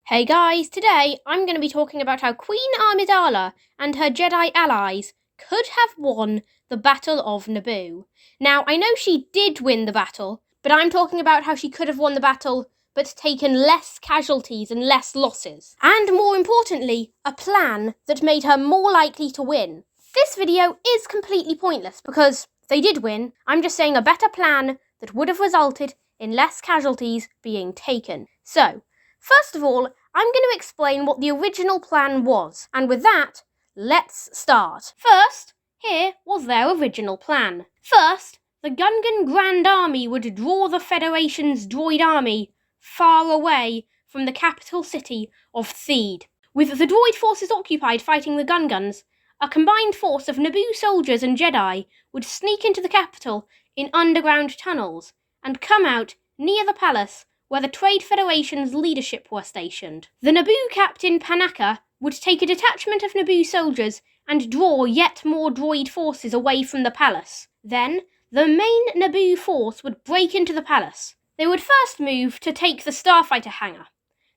Hey guys, today I'm going to be talking about how Queen Amidala and her Jedi allies could have won the Battle of Naboo. Now, I know she did win the battle, but I'm talking about how she could have won the battle but taken less casualties and less losses. And more importantly, a plan that made her more likely to win. This video is completely pointless because they did win. I'm just saying a better plan that would have resulted in less casualties being taken. So, first of all, I'm going to explain what the original plan was, and with that, let's start. First, here was their original plan. First, the Gungan Grand Army would draw the Federation's droid army far away from the capital city of Theed. With the droid forces occupied fighting the Gungans, a combined force of Naboo soldiers and Jedi would sneak into the capital in underground tunnels and come out near the palace where the Trade Federation's leadership were stationed. The Naboo captain Panaka would take a detachment of Naboo soldiers and draw yet more droid forces away from the palace. Then, the main Naboo force would break into the palace. They would first move to take the starfighter hangar.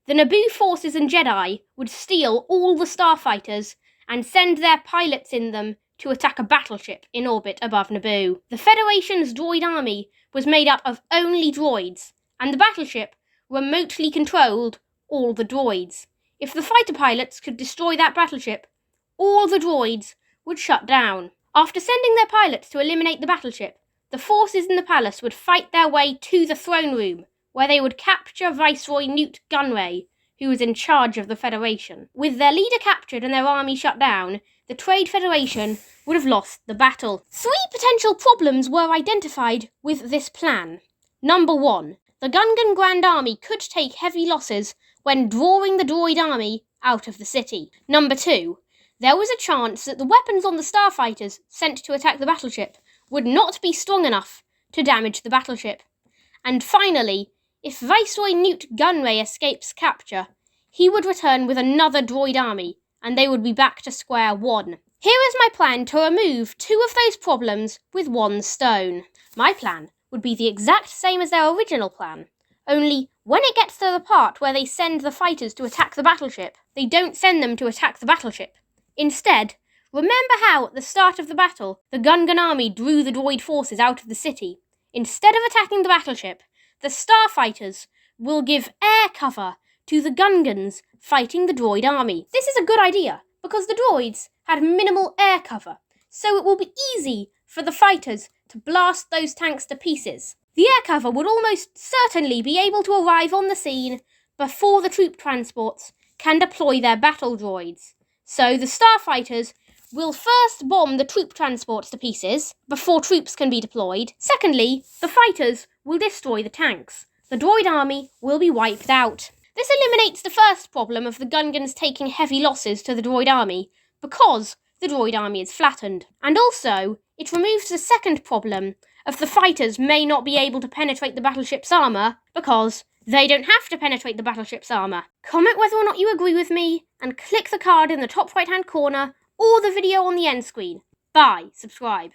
The Naboo forces and Jedi would steal all the starfighters and send their pilots in them to attack a battleship in orbit above Naboo. The Federation's droid army was made up of only droids, and the battleship remotely controlled all the droids. If the fighter pilots could destroy that battleship, all the droids would shut down. After sending their pilots to eliminate the battleship, the forces in the palace would fight their way to the throne room, where they would capture Viceroy Newt Gunray, who was in charge of the Federation. With their leader captured and their army shut down, the Trade Federation would have lost the battle. 3 potential problems were identified with this plan. Number 1. The Gungan Grand Army could take heavy losses when drawing the droid army out of the city. Number 2. There was a chance that the weapons on the starfighters sent to attack the battleship would not be strong enough to damage the battleship. And finally, if Viceroy Newt Gunray escapes capture, he would return with another droid army, and they would be back to square one. Here is my plan to remove 2 of those problems with 1 stone. My plan would be the exact same as their original plan, only when it gets to the part where they send the fighters to attack the battleship, they don't send them to attack the battleship. Instead, remember how at the start of the battle, the Gungan army drew the droid forces out of the city? Instead of attacking the battleship, the starfighters will give air cover to the Gungans fighting the droid army. This is a good idea, because the droids had minimal air cover, so it will be easy for the fighters to blast those tanks to pieces. The air cover would almost certainly be able to arrive on the scene before the troop transports can deploy their battle droids. So the starfighters will first bomb the troop transports to pieces before troops can be deployed. Secondly, the fighters will destroy the tanks. The droid army will be wiped out. This eliminates the first problem of the Gungans taking heavy losses to the droid army because the droid army is flattened. And also, it removes the second problem of the fighters may not be able to penetrate the battleship's armour because they don't have to penetrate the battleship's armour. Comment whether or not you agree with me and click the card in the top right hand corner or the video on the end screen. Bye, subscribe.